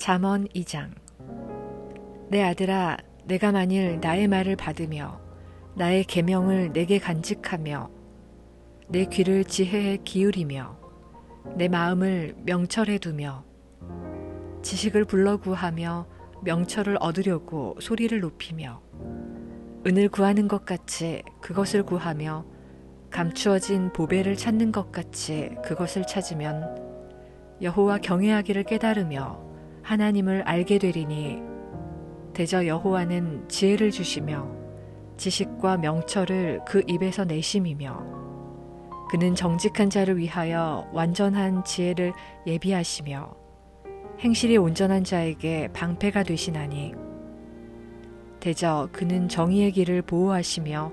잠언 2장. 내 아들아, 내가 만일 나의 말을 받으며 나의 계명을 내게 간직하며 내 귀를 지혜에 기울이며 내 마음을 명철에 두며 지식을 불러 구하며 명철을 얻으려고 소리를 높이며 은을 구하는 것 같이 그것을 구하며 감추어진 보배를 찾는 것 같이 그것을 찾으면 여호와 경외하기를 깨달으며 하나님을 알게 되리니 대저 여호와는 지혜를 주시며 지식과 명철을 그 입에서 내심이며 그는 정직한 자를 위하여 완전한 지혜를 예비하시며 행실이 온전한 자에게 방패가 되시나니 대저 그는 정의의 길을 보호하시며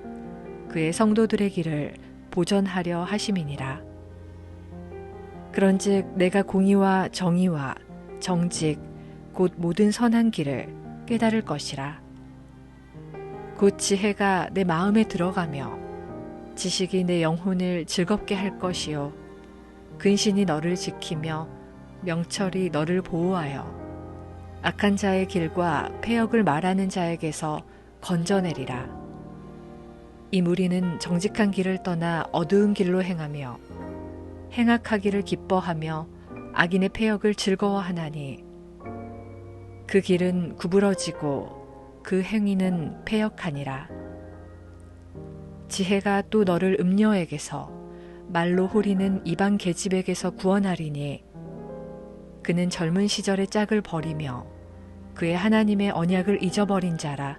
그의 성도들의 길을 보전하려 하심이니라. 그런즉 내가 공의와 정의와 정직 곧 모든 선한 길을 깨달을 것이라. 곧 지혜가 내 마음에 들어가며 지식이 내 영혼을 즐겁게 할 것이요 근신이 너를 지키며 명철이 너를 보호하여 악한 자의 길과 패역을 말하는 자에게서 건져내리라. 이 무리는 정직한 길을 떠나 어두운 길로 행하며 행악하기를 기뻐하며 악인의 패역을 즐거워하나니 그 길은 구부러지고 그 행위는 패역하니라. 지혜가 또 너를 음녀에게서 말로 호리는 이방 계집에게서 구원하리니 그는 젊은 시절의 짝을 버리며 그의 하나님의 언약을 잊어버린 자라.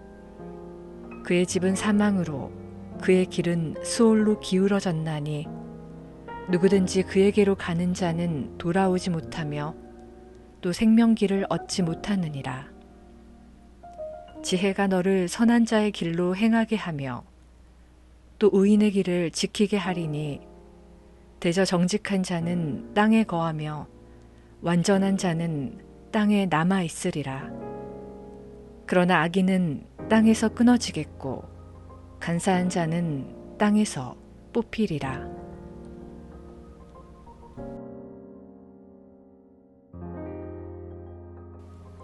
그의 집은 사망으로 그의 길은 수올로 기울어졌나니 누구든지 그에게로 가는 자는 돌아오지 못하며 또 생명길을 얻지 못하느니라. 지혜가 너를 선한 자의 길로 행하게 하며 또 의인의 길을 지키게 하리니 대저 정직한 자는 땅에 거하며 완전한 자는 땅에 남아 있으리라. 그러나 악인은 땅에서 끊어지겠고 간사한 자는 땅에서 뽑히리라.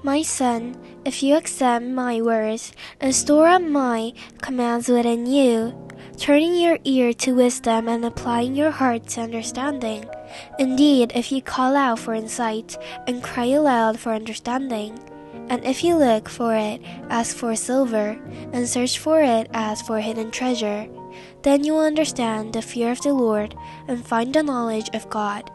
My son, if you accept my words and store up my commands within you, turning your ear to wisdom and applying your heart to understanding, indeed, if you call out for insight and cry aloud for understanding, and if you look for it as for silver and search for it as for hidden treasure, then you will understand the fear of the Lord and find the knowledge of God.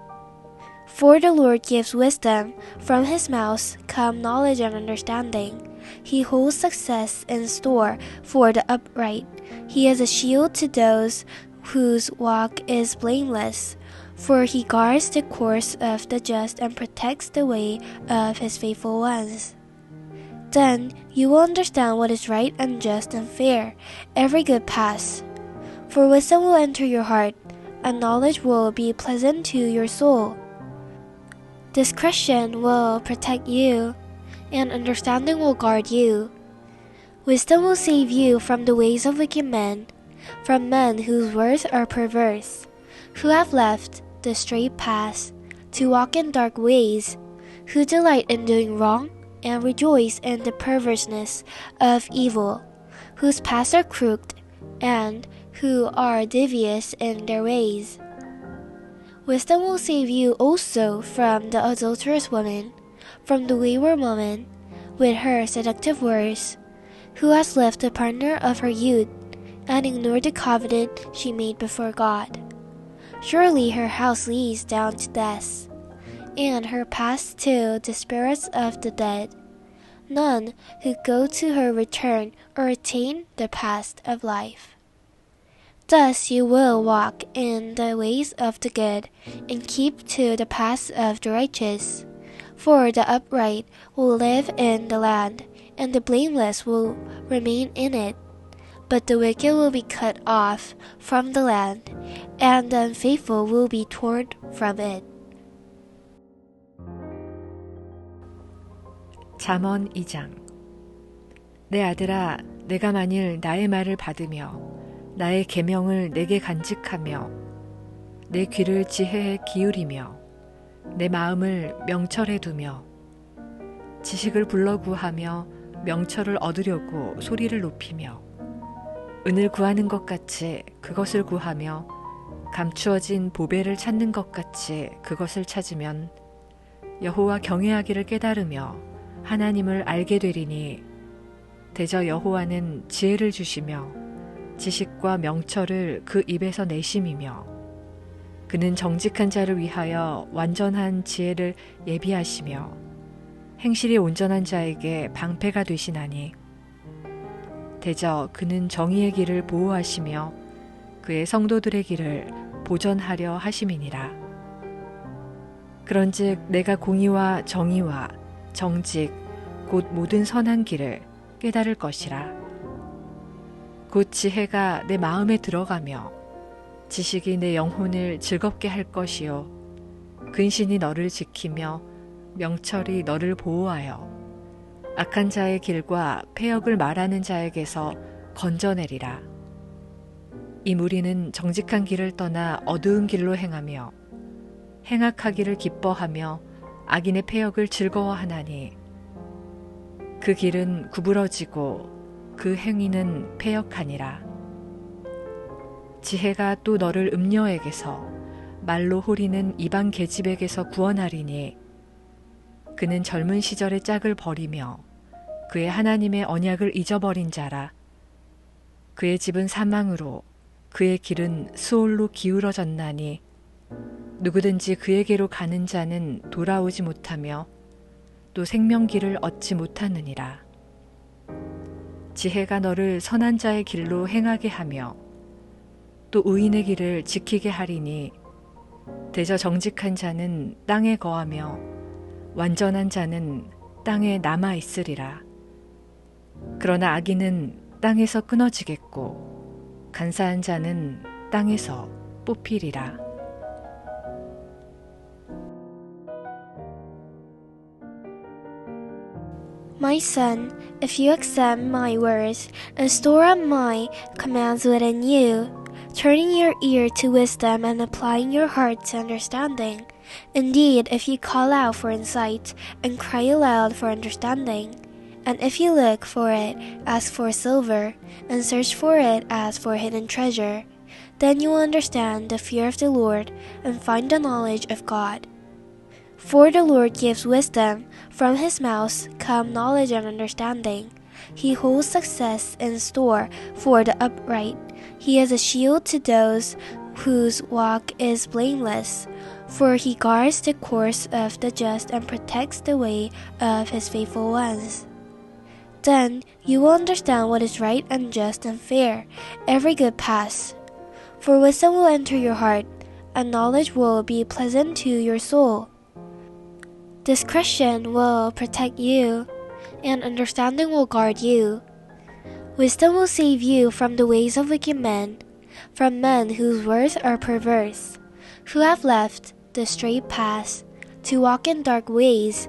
For the Lord gives wisdom, from his mouth come knowledge and understanding. He holds success in store for the upright. He is a shield to those whose walk is blameless. For he guards the course of the just and protects the way of his faithful ones. Then you will understand what is right and just and fair, every good path. For wisdom will enter your heart, and knowledge will be pleasant to your soul. Discretion will protect you, and understanding will guard you. Wisdom will save you from the ways of wicked men, from men whose words are perverse, who have left the straight path to walk in dark ways, who delight in doing wrong and rejoice in the perverseness of evil, whose paths are crooked, and who are devious in their ways. Wisdom will save you also from the adulterous woman, from the wayward woman, with her seductive words, who has left the partner of her youth, and ignored the covenant she made before God. Surely her house leads down to death, and her paths to the spirits of the dead. None who go to her return or attain the path of life. Thus you will walk in the ways of the good, and keep to the paths of the righteous. For the upright will live in the land, and the blameless will remain in it. But the wicked will be cut off from the land, and the unfaithful will be torn from it. 잠언 2장. 내 아들아, 내가 만일 나의 말을 받으며 나의 계명을 내게 간직하며 내 귀를 지혜에 기울이며 내 마음을 명철에 두며 지식을 불러 구하며 명철을 얻으려고 소리를 높이며 은을 구하는 것 같이 그것을 구하며 감추어진 보배를 찾는 것 같이 그것을 찾으면 여호와 경외하기를 깨달으며 하나님을 알게 되리니 대저 여호와는 지혜를 주시며 지식과 명철을 그 입에서 내심이며 그는 정직한 자를 위하여 완전한 지혜를 예비하시며 행실이 온전한 자에게 방패가 되시나니 대저 그는 정의의 길을 보호하시며 그의 성도들의 길을 보전하려 하심이니라. 그런즉 내가 공의와 정의와 정직 곧 모든 선한 길을 깨달을 것이라. 곧 지혜가 내 마음에 들어가며 지식이 내 영혼을 즐겁게 할 것이요 근신이 너를 지키며 명철이 너를 보호하여 악한 자의 길과 패역을 말하는 자에게서 건져내리라. 이 무리는 정직한 길을 떠나 어두운 길로 행하며 행악하기를 기뻐하며 악인의 패역을 즐거워하나니 그 길은 구부러지고 그 행위는 패역하니라. 지혜가 또 너를 음녀에게서 말로 호리는 이방 계집에게서 구원하리니 그는 젊은 시절의 짝을 버리며 그의 하나님의 언약을 잊어버린 자라. 그의 집은 사망으로 그의 길은 수올로 기울어졌나니 누구든지 그에게로 가는 자는 돌아오지 못하며 또 생명길을 얻지 못하느니라. 지혜가 너를 선한 자의 길로 행하게 하며 또 의인의 길을 지키게 하리니 대저 정직한 자는 땅에 거하며 완전한 자는 땅에 남아 있으리라. 그러나 악인은 땅에서 끊어지겠고 간사한 자는 땅에서 뽑히리라. My son, if you accept my words and store up my commands within you, turning your ear to wisdom and applying your heart to understanding, indeed, if you call out for insight and cry aloud for understanding, and if you look for it as for silver and search for it as for hidden treasure, then you will understand the fear of the Lord and find the knowledge of God. For the Lord gives wisdom, from his mouth come knowledge and understanding. He holds success in store for the upright. He is a shield to those whose walk is blameless. For he guards the course of the just and protects the way of his faithful ones. Then you will understand what is right and just and fair, every good path. For wisdom will enter your heart, and knowledge will be pleasant to your soul. Discretion will protect you, and understanding will guard you. Wisdom will save you from the ways of wicked men, from men whose words are perverse, who have left the straight path to walk in dark ways,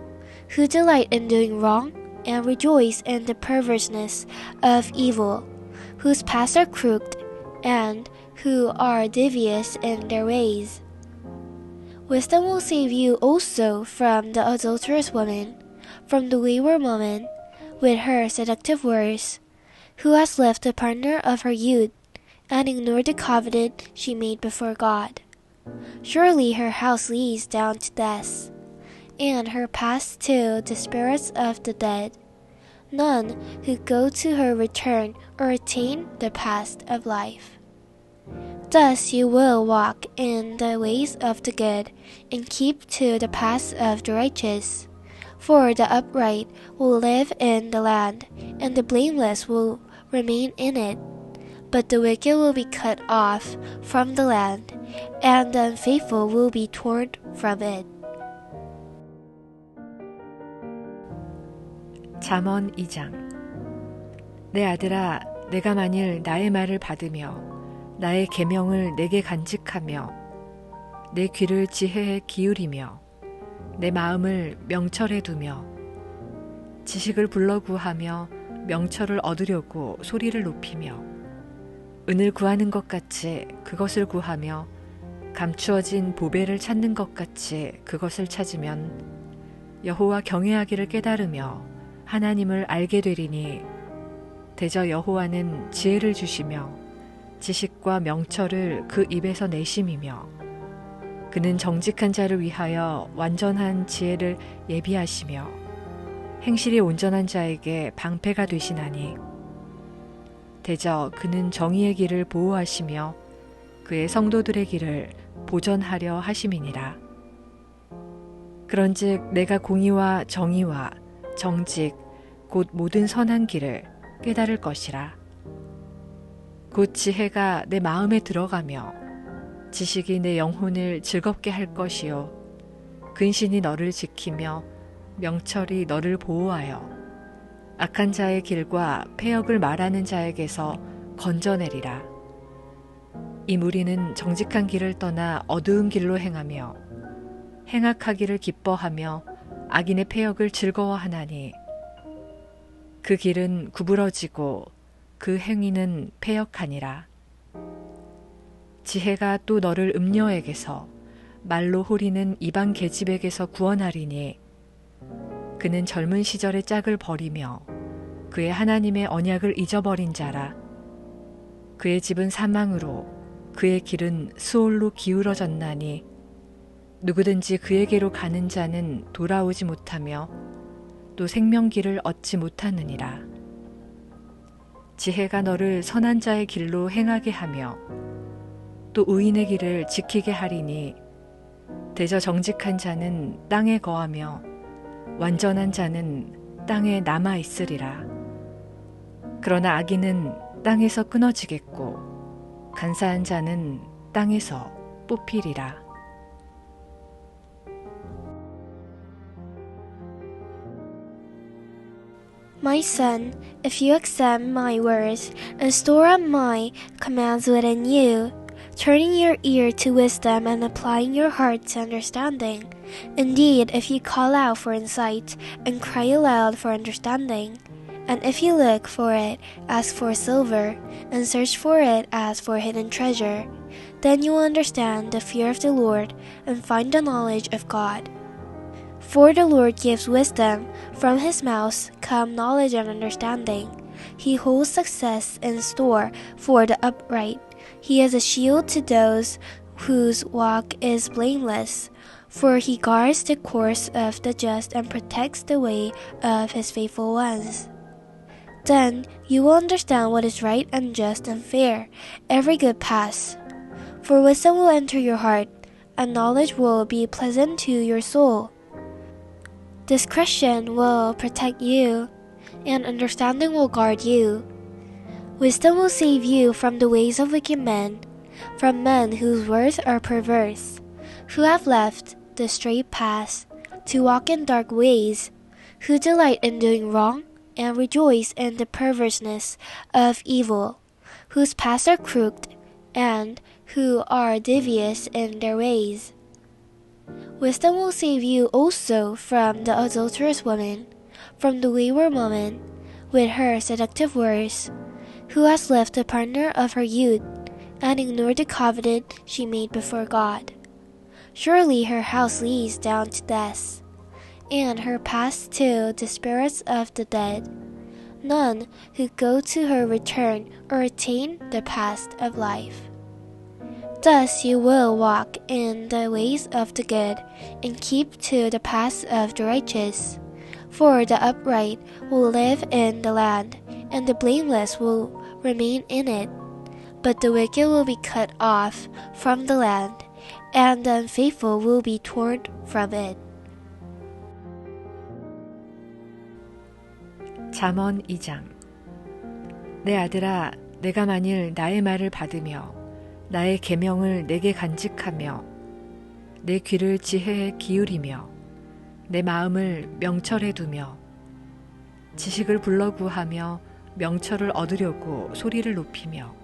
who delight in doing wrong and rejoice in the perverseness of evil, whose paths are crooked and who are devious in their ways. Wisdom will save you also from the adulterous woman, from the wayward woman, with her seductive words, who has left the partner of her youth, and ignored the covenant she made before God. Surely her house leads down to death, and her paths to the spirits of the dead. None who go to her return or attain the path of life. Thus you will walk in the ways of the good, and keep to the paths of the righteous. For the upright will live in the land, and the blameless will remain in it. But the wicked will be cut off from the land, and the unfaithful will be torn from it. 잠언 2장. 내 아들아, 내가 만일 나의 말을 받으며 나의 계명을 내게 간직하며 내 귀를 지혜에 기울이며 내 마음을 명철에 두며 지식을 불러 구하며 명철을 얻으려고 소리를 높이며 은을 구하는 것 같이 그것을 구하며 감추어진 보배를 찾는 것 같이 그것을 찾으면 여호와 경외하기를 깨달으며 하나님을 알게 되리니 대저 여호와는 지혜를 주시며 지식과 명철을 그 입에서 내심이며 그는 정직한 자를 위하여 완전한 지혜를 예비하시며 행실이 온전한 자에게 방패가 되시나니 대저 그는 정의의 길을 보호하시며 그의 성도들의 길을 보전하려 하심이니라. 그런즉 내가 공의와 정의와 정직 곧 모든 선한 길을 깨달을 것이라. 곧 지혜가 내 마음에 들어가며 지식이 내 영혼을 즐겁게 할 것이요 근신이 너를 지키며 명철이 너를 보호하여 악한 자의 길과 패역을 말하는 자에게서 건져내리라. 이 무리는 정직한 길을 떠나 어두운 길로 행하며 행악하기를 기뻐하며 악인의 패역을 즐거워하나니 그 길은 구부러지고 그 행위는 패역하니라. 지혜가 또 너를 음녀에게서 말로 호리는 이방 계집에게서 구원하리니 그는 젊은 시절의 짝을 버리며 그의 하나님의 언약을 잊어버린 자라. 그의 집은 사망으로 그의 길은 수올로 기울어졌나니 누구든지 그에게로 가는 자는 돌아오지 못하며 또 생명길을 얻지 못하느니라. 지혜가 너를 선한 자의 길로 행하게 하며 또 의인의 길을 지키게 하리니 대저 정직한 자는 땅에 거하며 완전한 자는 땅에 남아 있으리라. 그러나 악인은 땅에서 끊어지겠고 간사한 자는 땅에서 뽑히리라. My son, if you accept my words and store up my commands within you, turning your ear to wisdom and applying your heart to understanding, indeed, if you call out for insight and cry aloud for understanding, and if you look for it as for silver and search for it as for hidden treasure, then you will understand the fear of the Lord and find the knowledge of God. For the Lord gives wisdom, from his mouth come knowledge and understanding. He holds success in store for the upright. He is a shield to those whose walk is blameless. For he guards the course of the just and protects the way of his faithful ones. Then you will understand what is right and just and fair, every good path. For wisdom will enter your heart, and knowledge will be pleasant to your soul. Discretion will protect you, and understanding will guard you. Wisdom will save you from the ways of wicked men, from men whose words are perverse, who have left the straight path to walk in dark ways, who delight in doing wrong and rejoice in the perverseness of evil, whose paths are crooked and who are devious in their ways. Wisdom will save you also from the adulterous woman, from the wayward woman, with her seductive words, who has left the partner of her youth, and ignored the covenant she made before God. Surely her house leads down to death, and her paths to the spirits of the dead. None who go to her return or attain the path of life. Thus you will walk in the ways of the good, and keep to the paths of the righteous. For the upright will live in the land, and the blameless will remain in it. But the wicked will be cut off from the land, and the unfaithful will be torn from it. 잠언 2장. 내 아들아, 내가 만일 나의 말을 받으며 나의 계명을 내게 간직하며 내 귀를 지혜에 기울이며 내 마음을 명철에 두며 지식을 불러 구하며 명철을 얻으려고 소리를 높이며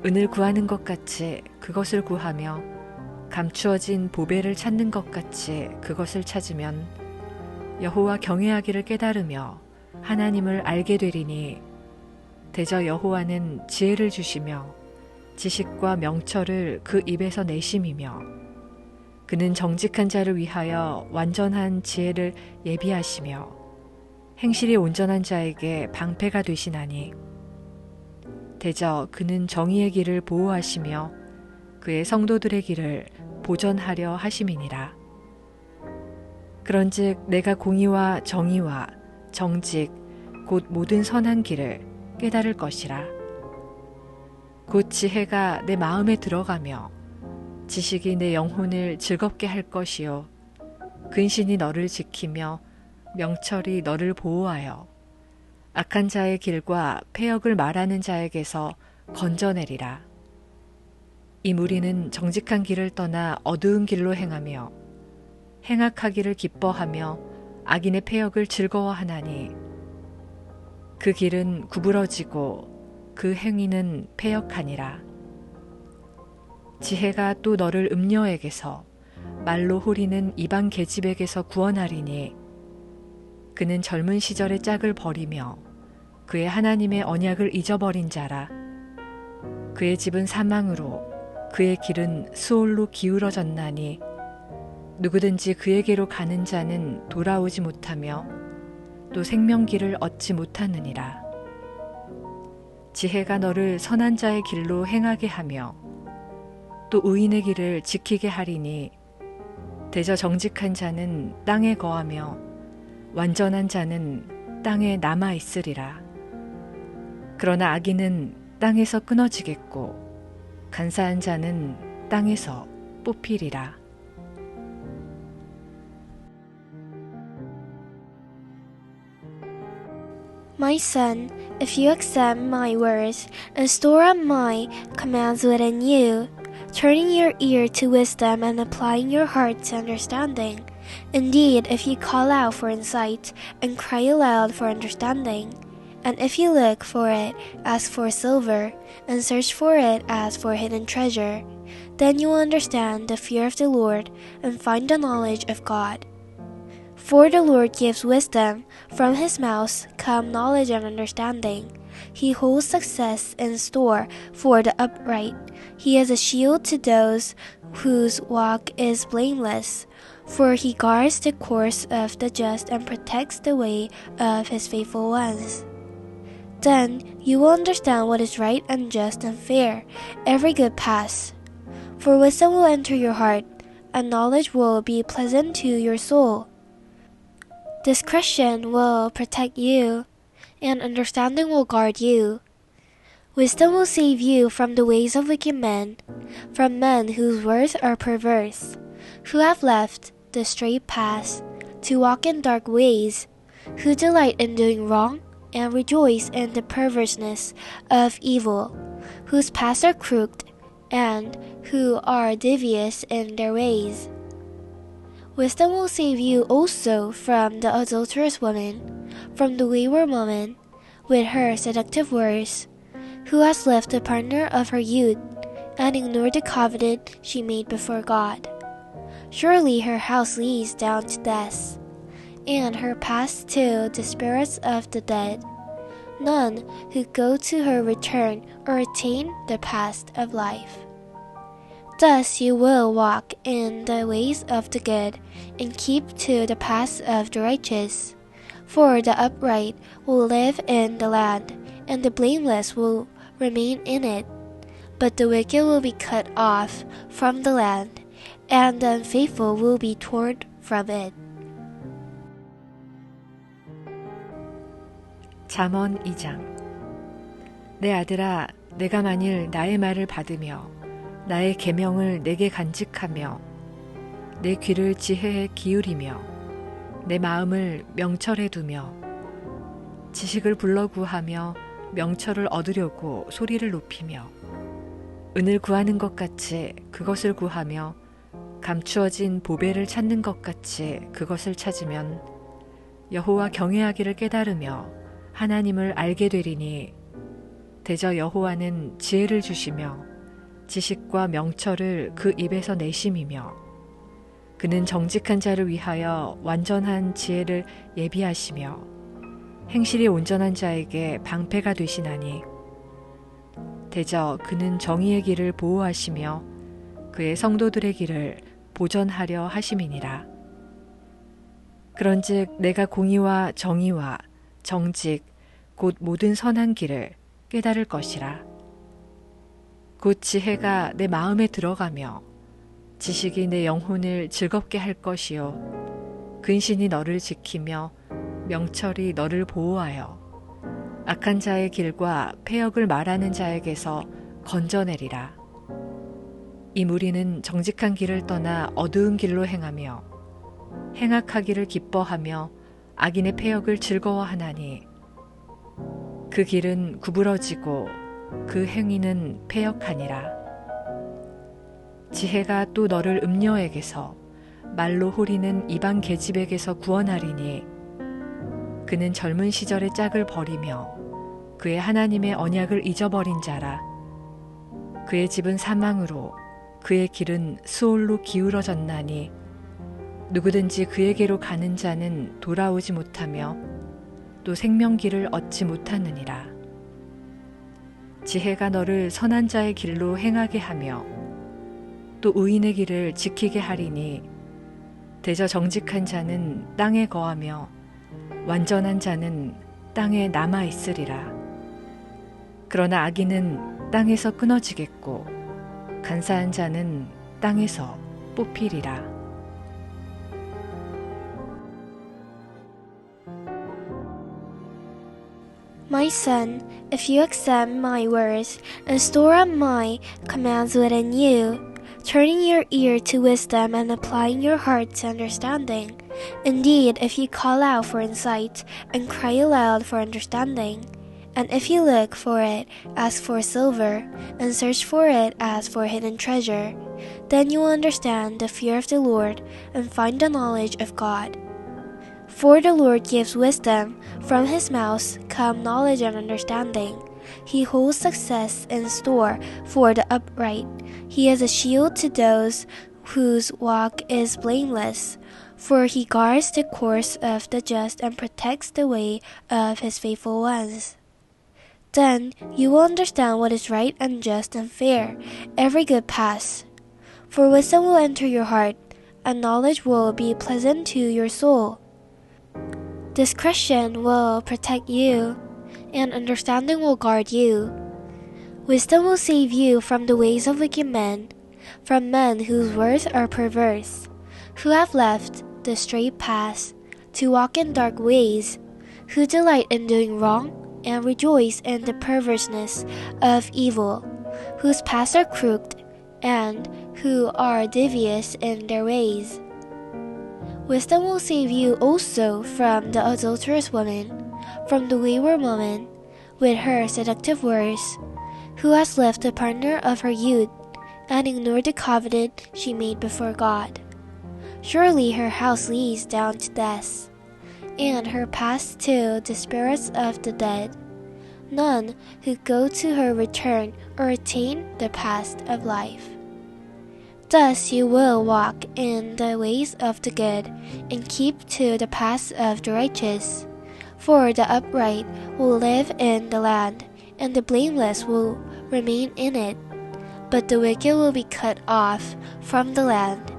은을 구하는 것 같이 그것을 구하며 감추어진 보배를 찾는 것 같이 그것을 찾으면 여호와 경외하기를 깨달으며 하나님을 알게 되리니 대저 여호와는 지혜를 주시며 지식과 명철을 그 입에서 내심이며 그는 정직한 자를 위하여 완전한 지혜를 예비하시며 행실이 온전한 자에게 방패가 되시나니 대저 그는 정의의 길을 보호하시며 그의 성도들의 길을 보전하려 하심이니라. 그런즉 내가 공의와 정의와 정직 곧 모든 선한 길을 깨달을 것이라. 곧 지혜가 내 마음에 들어가며 지식이 내 영혼을 즐겁게 할 것이요 근신이 너를 지키며 명철이 너를 보호하여 악한 자의 길과 패역을 말하는 자에게서 건져내리라. 이 무리는 정직한 길을 떠나 어두운 길로 행하며 행악하기를 기뻐하며 악인의 패역을 즐거워하나니 그 길은 구부러지고 그 행위는 패역하니라. 지혜가 또 너를 음녀에게서 말로 호리는 이방 계집에게서 구원하리니 그는 젊은 시절의 짝을 버리며 그의 하나님의 언약을 잊어버린 자라. 그의 집은 사망으로 그의 길은 수올로 기울어졌나니 누구든지 그에게로 가는 자는 돌아오지 못하며 또 생명길을 얻지 못하느니라. 지혜가 너를 선한 자의 길로 행하게 하며 또 의인의 길을 지키게 하리니 대저 정직한 자는 땅에 거하며 완전한 자는 땅에 남아 있으리라. 그러나 악인은 땅에서 끊어지겠고 간사한 자는 땅에서 뽑히리라. My son, if you accept my words and store up my commands within you, turning your ear to wisdom and applying your heart to understanding, indeed, if you call out for insight and cry aloud for understanding, and if you look for it as for silver and search for it as for hidden treasure, then you will understand the fear of the Lord and find the knowledge of God. For the Lord gives wisdom, from his mouth come knowledge and understanding. He holds success in store for the upright. He is a shield to those whose walk is blameless. For he guards the course of the just and protects the way of his faithful ones. Then you will understand what is right and just and fair, every good path. For wisdom will enter your heart, and knowledge will be pleasant to your soul. Discretion will protect you, and understanding will guard you. Wisdom will save you from the ways of wicked men, from men whose words are perverse, who have left the straight path to walk in dark ways, who delight in doing wrong and rejoice in the perverseness of evil, whose paths are crooked and who are devious in their ways. Wisdom will save you also from the adulterous woman, from the wayward woman, with her seductive words, who has left the partner of her youth, and ignored the covenant she made before God. Surely her house leads down to death, and her paths to the spirits of the dead. None who go to her return or attain the path of life. Thus you will walk in the ways of the good, and keep to the paths of the righteous. For the upright will live in the land, and the blameless will remain in it. But the wicked will be cut off from the land, and the unfaithful will be torn from it. 잠언 2장. 내 아들아, 내가 만일 나의 말을 받으며 나의 계명을 내게 간직하며 내 귀를 지혜에 기울이며 내 마음을 명철에 두며 지식을 불러 구하며 명철을 얻으려고 소리를 높이며 은을 구하는 것 같이 그것을 구하며 감추어진 보배를 찾는 것 같이 그것을 찾으면 여호와 경외하기를 깨달으며 하나님을 알게 되리니 대저 여호와는 지혜를 주시며 지식과 명철을 그 입에서 내심이며 그는 정직한 자를 위하여 완전한 지혜를 예비하시며 행실이 온전한 자에게 방패가 되시나니 대저 그는 정의의 길을 보호하시며 그의 성도들의 길을 보전하려 하심이니라. 그런즉 내가 공의와 정의와 정직 곧 모든 선한 길을 깨달을 것이라. 곧 지혜가 내 마음에 들어가며 지식이 내 영혼을 즐겁게 할 것이요 근신이 너를 지키며 명철이 너를 보호하여 악한 자의 길과 패역을 말하는 자에게서 건져내리라. 이 무리는 정직한 길을 떠나 어두운 길로 행하며 행악하기를 기뻐하며 악인의 패역을 즐거워하나니 그 길은 구부러지고 그 행위는 패역하니라. 지혜가 또 너를 음녀에게서 말로 호리는 이방 계집에게서 구원하리니 그는 젊은 시절의 짝을 버리며 그의 하나님의 언약을 잊어버린 자라. 그의 집은 사망으로 그의 길은 수올로 기울어졌나니 누구든지 그에게로 가는 자는 돌아오지 못하며 또 생명길을 얻지 못하느니라. 지혜가 너를 선한 자의 길로 행하게 하며 또 의인의 길을 지키게 하리니 대저 정직한 자는 땅에 거하며 완전한 자는 땅에 남아 있으리라. 그러나 악인은 땅에서 끊어지겠고 간사한 자는 땅에서 뽑히리라. My son, if you accept my words and store up my commands within you, turning your ear to wisdom and applying your heart to understanding, indeed, if you call out for insight and cry aloud for understanding, and if you look for it as for silver and search for it as for hidden treasure, then you will understand the fear of the Lord and find the knowledge of God. For the Lord gives wisdom, from his mouth come knowledge and understanding. He holds success in store for the upright. He is a shield to those whose walk is blameless, for he guards the course of the just and protects the way of his faithful ones. Then you will understand what is right and just and fair, every good path. For wisdom will enter your heart, and knowledge will be pleasant to your soul. Discretion will protect you, and understanding will guard you. Wisdom will save you from the ways of wicked men, from men whose words are perverse, who have left the straight path to walk in dark ways, who delight in doing wrong and rejoice in the perverseness of evil, whose paths are crooked and who are devious in their ways. Wisdom will save you also from the adulterous woman, from the wayward woman, with her seductive words, who has left the partner of her youth, and ignored the covenant she made before God. Surely her house leads down to death, and her paths to the spirits of the dead. None who go to her return or attain the path of life. Thus you will walk in the ways of the good, and keep to the paths of the righteous. For the upright will live in the land, and the blameless will remain in it. But the wicked will be cut off from the land,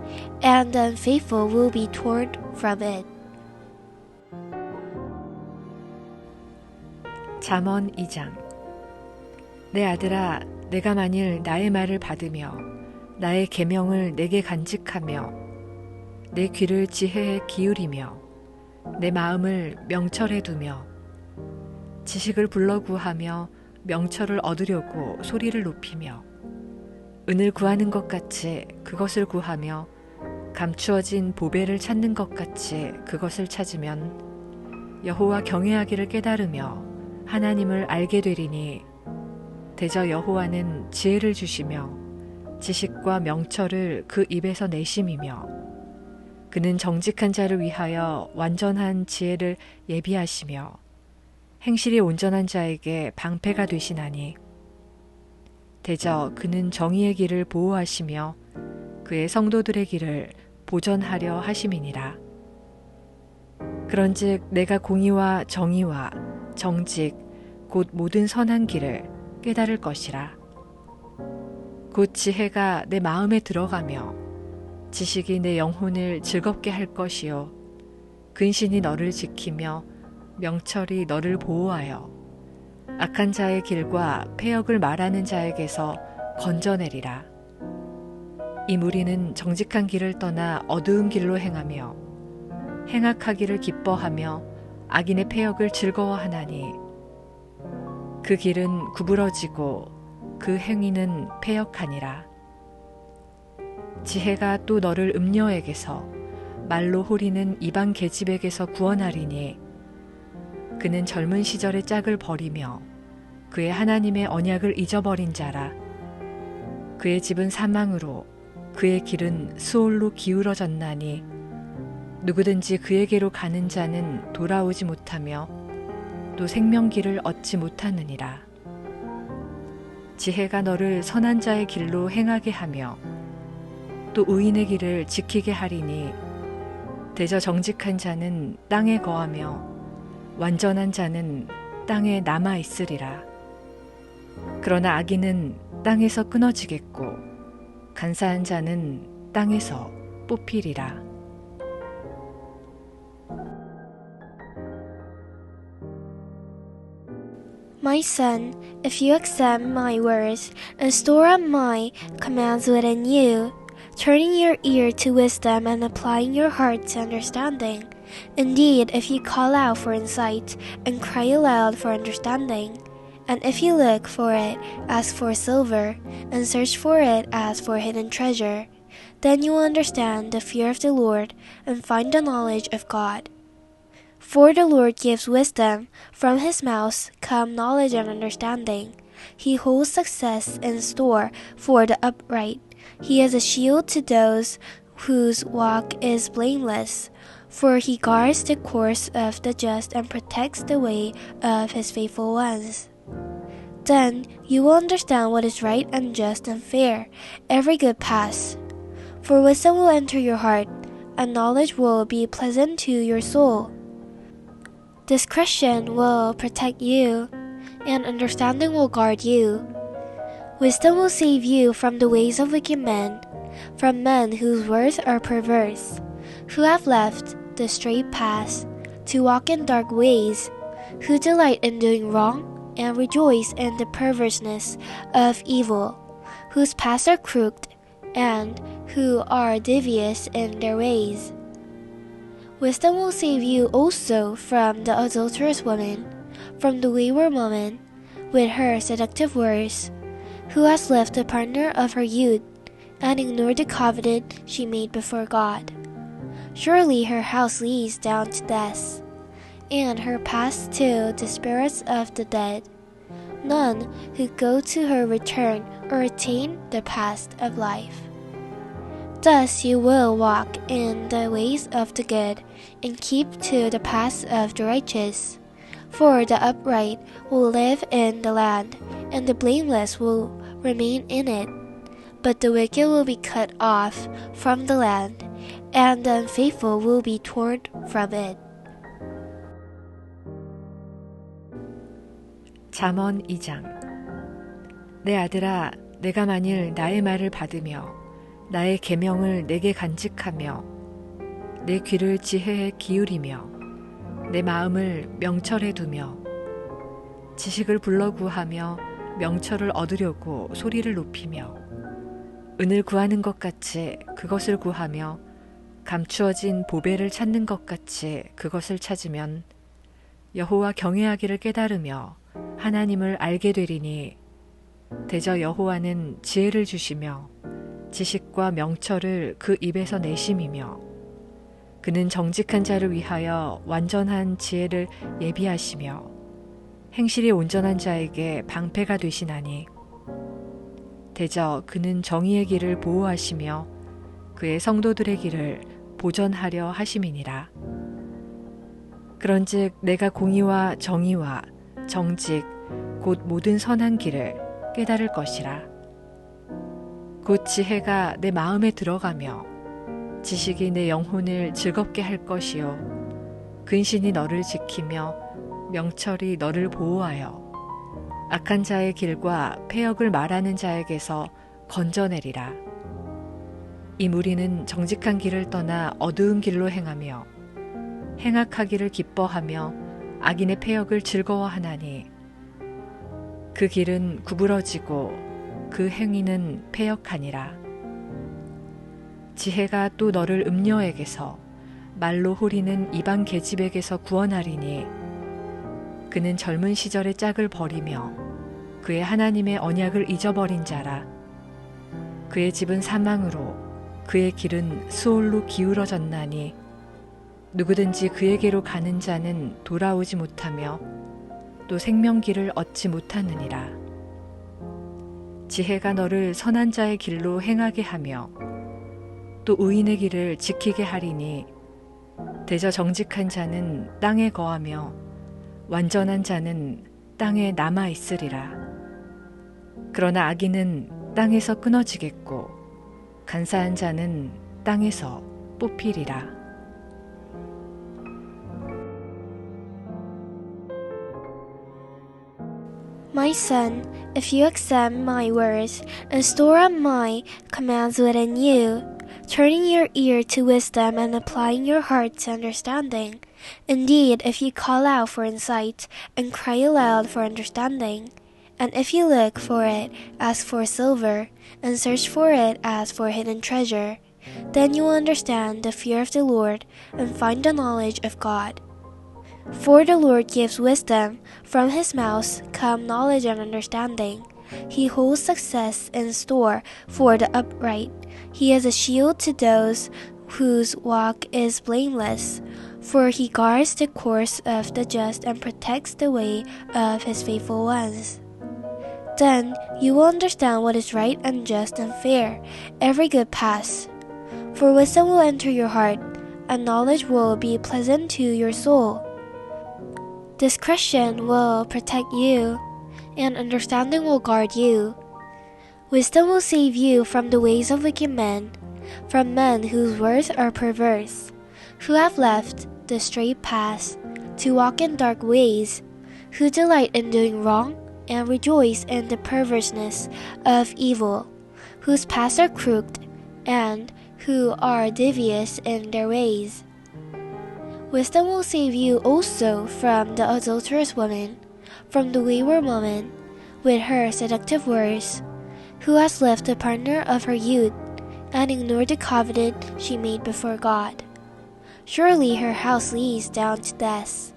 and the unfaithful will be torn from it. 잠언 2장. 내 아들아, 내가 만일 나의 말을 받으며 나의 계명을 내게 간직하며 내 귀를 지혜에 기울이며 내 마음을 명철에 두며 지식을 불러 구하며 명철을 얻으려고 소리를 높이며 은을 구하는 것 같이 그것을 구하며 감추어진 보배를 찾는 것 같이 그것을 찾으면 여호와 경외하기를 깨달으며 하나님을 알게 되리니 대저 여호와는 지혜를 주시며 지식과 명철을 그 입에서 내심이며 그는 정직한 자를 위하여 완전한 지혜를 예비하시며 행실이 온전한 자에게 방패가 되시나니 대저 그는 정의의 길을 보호하시며 그의 성도들의 길을 보전하려 하심이니라. 그런즉 내가 공의와 정의와 정직 곧 모든 선한 길을 깨달을 것이라. 곧 지혜가 내 마음에 들어가며 지식이 내 영혼을 즐겁게 할 것이요 근신이 너를 지키며 명철이 너를 보호하여 악한 자의 길과 패역을 말하는 자에게서 건져내리라. 이 무리는 정직한 길을 떠나 어두운 길로 행하며 행악하기를 기뻐하며 악인의 패역을 즐거워하나니 그 길은 구부러지고 그 행위는 패역하니라. 지혜가 또 너를 음녀에게서 말로 호리는 이방 계집에게서 구원하리니 그는 젊은 시절의 짝을 버리며 그의 하나님의 언약을 잊어버린 자라. 그의 집은 사망으로 그의 길은 수올로 기울어졌나니 누구든지 그에게로 가는 자는 돌아오지 못하며 또 생명길을 얻지 못하느니라. 지혜가 너를 선한 자의 길로 행하게 하며 또 의인의 길을 지키게 하리니 대저 정직한 자는 땅에 거하며 완전한 자는 땅에 남아 있으리라. 그러나 악인은 땅에서 끊어지겠고 간사한 자는 땅에서 뽑히리라. My son, if you accept my words and store up my commands within you, turning your ear to wisdom and applying your heart to understanding, indeed, if you call out for insight and cry aloud for understanding, and if you look for it as for silver, and search for it as for hidden treasure, then you will understand the fear of the Lord and find the knowledge of God. For the Lord gives wisdom, from his mouth come knowledge and understanding. He holds success in store for the upright. He is a shield to those whose walk is blameless, for he guards the course of the just and protects the way of his faithful ones. Then you will understand what is right and just and fair, every good path. For wisdom will enter your heart, and knowledge will be pleasant to your soul. Discretion will protect you, and understanding will guard you. Wisdom will save you from the ways of wicked men, from men whose words are perverse, who have left the straight path to walk in dark ways, who delight in doing wrong and rejoice in the perverseness of evil, whose paths are crooked and who are devious in their ways. Wisdom will save you also from the adulterous woman, from the wayward woman, with her seductive words, who has left the partner of her youth, and ignored the covenant she made before God. Surely her house leads down to death, and her paths to the spirits of the dead. None who go to her return or attain the path of life. Thus you will walk in the ways of the good, and keep to the paths of the righteous. For the upright will live in the land, and the blameless will remain in it. But the wicked will be cut off from the land, and the unfaithful will be torn from it. 잠언 2장. 내 아들아, 내가 만일 나의 말을 받으며 나의 계명을 내게 간직하며 내 귀를 지혜에 기울이며 내 마음을 명철에 두며 지식을 불러 구하며 명철을 얻으려고 소리를 높이며 은을 구하는 것 같이 그것을 구하며 감추어진 보배를 찾는 것 같이 그것을 찾으면 여호와 경외하기를 깨달으며 하나님을 알게 되리니 대저 여호와는 지혜를 주시며 지식과 명철을 그 입에서 내심이며 그는 정직한 자를 위하여 완전한 지혜를 예비하시며 행실이 온전한 자에게 방패가 되시나니 대저 그는 정의의 길을 보호하시며 그의 성도들의 길을 보전하려 하심이니라. 그런즉 내가 공의와 정의와 정직 곧 모든 선한 길을 깨달을 것이라. 곧 지혜가 내 마음에 들어가며 지식이 내 영혼을 즐겁게 할 것이요 근신이 너를 지키며 명철이 너를 보호하여 악한 자의 길과 패역을 말하는 자에게서 건져내리라. 이 무리는 정직한 길을 떠나 어두운 길로 행하며 행악하기를 기뻐하며 악인의 패역을 즐거워하나니 그 길은 구부러지고 그 행위는 패역하니라. 지혜가 또 너를 음녀에게서 말로 호리는 이방 계집에게서 구원하리니 그는 젊은 시절의 짝을 버리며 그의 하나님의 언약을 잊어버린 자라. 그의 집은 사망으로 그의 길은 수올로 기울어졌나니 누구든지 그에게로 가는 자는 돌아오지 못하며 또 생명길을 얻지 못하느니라. 지혜가 너를 선한 자의 길로 행하게 하며 또 의인의 길을 지키게 하리니 대저 정직한 자는 땅에 거하며 완전한 자는 땅에 남아 있으리라. 그러나 악인은 땅에서 끊어지겠고 간사한 자는 땅에서 뽑히리라. My son, if you accept my words and store up my commands within you, turning your ear to wisdom and applying your heart to understanding, indeed, if you call out for insight and cry aloud for understanding, and if you look for it as for silver and search for it as for hidden treasure, then you will understand the fear of the Lord and find the knowledge of God. For the Lord gives wisdom, from his mouth come knowledge and understanding. He holds success in store for the upright. He is a shield to those whose walk is blameless, for he guards the course of the just and protects the way of his faithful ones. Then you will understand what is right and just and fair, every good path. For wisdom will enter your heart, and knowledge will be pleasant to your soul. Discretion will protect you, and understanding will guard you. Wisdom will save you from the ways of wicked men, from men whose words are perverse, who have left the straight path to walk in dark ways, who delight in doing wrong and rejoice in the perverseness of evil, whose paths are crooked and who are devious in their ways. Wisdom will save you also from the adulterous woman, from the wayward woman, with her seductive words, who has left the partner of her youth, and ignored the covenant she made before God. Surely her house leads down to death,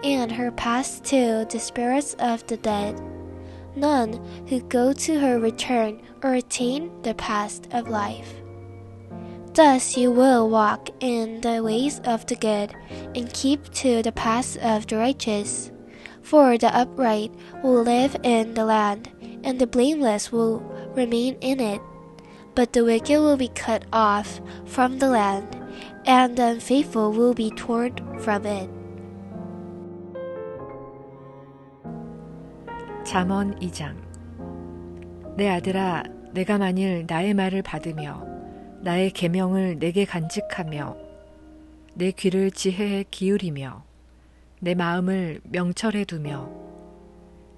and her paths to the spirits of the dead. None who go to her return or attain the path of life. Thus you will walk in the ways of the good, and keep to the paths of the righteous. For the upright will live in the land, and the blameless will remain in it. But the wicked will be cut off from the land, and the unfaithful will be torn from it. 잠언 2장. 내 아들아, 내가 만일 나의 말을 받으며 나의 계명을 내게 간직하며 내 귀를 지혜에 기울이며 내 마음을 명철에 두며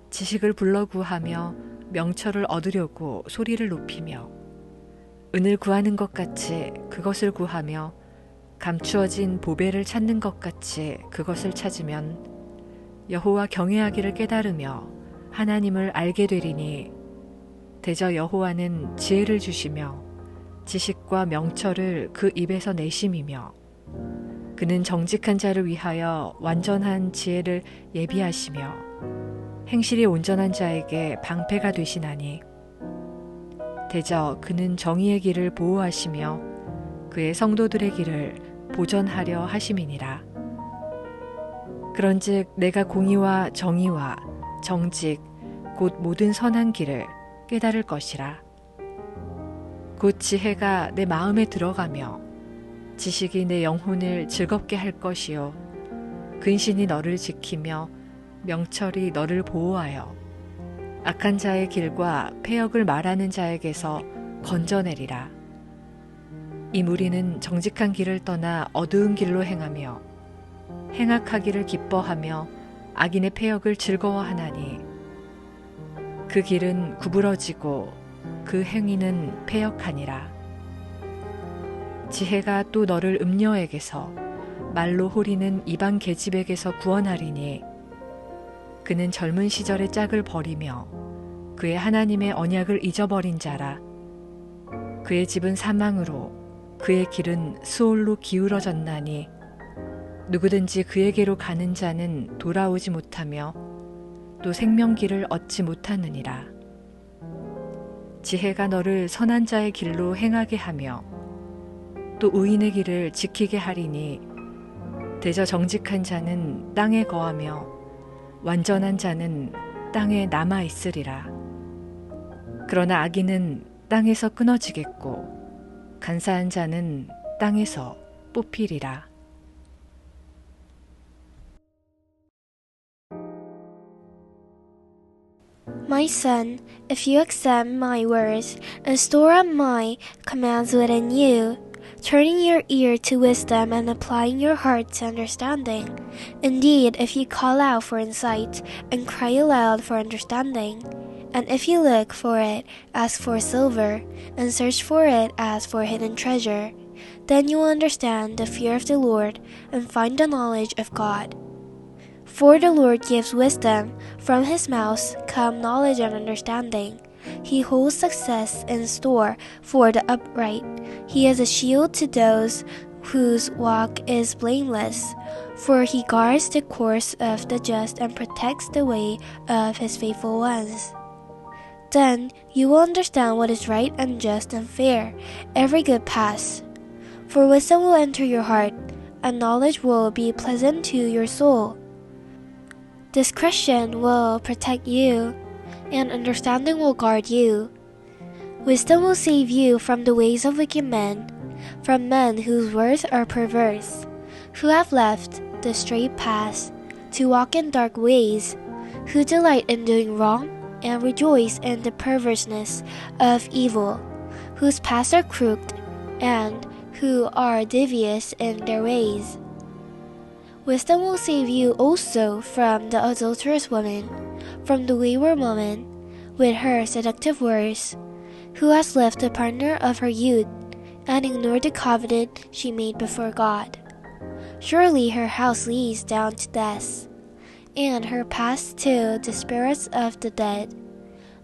지식을 불러 구하며 명철을 얻으려고 소리를 높이며 은을 구하는 것 같이 그것을 구하며 감추어진 보배를 찾는 것 같이 그것을 찾으면 여호와 경외하기를 깨달으며 하나님을 알게 되리니 대저 여호와는 지혜를 주시며 지식과 명철을 그 입에서 내심이며 그는 정직한 자를 위하여 완전한 지혜를 예비하시며 행실이 온전한 자에게 방패가 되시나니 대저 그는 정의의 길을 보호하시며 그의 성도들의 길을 보전하려 하심이니라. 그런즉 내가 공의와 정의와 정직 곧 모든 선한 길을 깨달을 것이라. 곧 지혜가 내 마음에 들어가며 지식이 내 영혼을 즐겁게 할 것이요 근신이 너를 지키며 명철이 너를 보호하여 악한 자의 길과 패역을 말하는 자에게서 건져내리라. 이 무리는 정직한 길을 떠나 어두운 길로 행하며 행악하기를 기뻐하며 악인의 패역을 즐거워하나니 그 길은 구부러지고 그 행위는 패역하니라. 지혜가 또 너를 음녀에게서 말로 호리는 이방 계집에게서 구원하리니 그는 젊은 시절의 짝을 버리며 그의 하나님의 언약을 잊어버린 자라. 그의 집은 사망으로 그의 길은 수올로 기울어졌나니 누구든지 그에게로 가는 자는 돌아오지 못하며 또 생명길을 얻지 못하느니라. 지혜가 너를 선한 자의 길로 행하게 하며 또 의인의 길을 지키게 하리니 대저 정직한 자는 땅에 거하며 완전한 자는 땅에 남아 있으리라. 그러나 악인은 땅에서 끊어지겠고 간사한 자는 땅에서 뽑히리라. My son, if you accept my words and store up my commands within you, turning your ear to wisdom and applying your heart to understanding. Indeed, if you call out for insight and cry aloud for understanding, and if you look for it as for silver and search for it as for hidden treasure, then you will understand the fear of the Lord and find the knowledge of God. For the Lord gives wisdom, from his mouth come knowledge and understanding. He holds success in store for the upright. He is a shield to those whose walk is blameless, for he guards the course of the just and protects the way of his faithful ones. Then you will understand what is right and just and fair, every good path. For wisdom will enter your heart, and knowledge will be pleasant to your soul. Discretion will protect you, and understanding will guard you. Wisdom will save you from the ways of wicked men, from men whose words are perverse, who have left the straight path to walk in dark ways, who delight in doing wrong and rejoice in the perverseness of evil, whose paths are crooked and who are devious in their ways. Wisdom will save you also from the adulterous woman, from the wayward woman, with her seductive words, who has left the partner of her youth, and ignored the covenant she made before God. Surely her house leads down to death, and her paths to the spirits of the dead.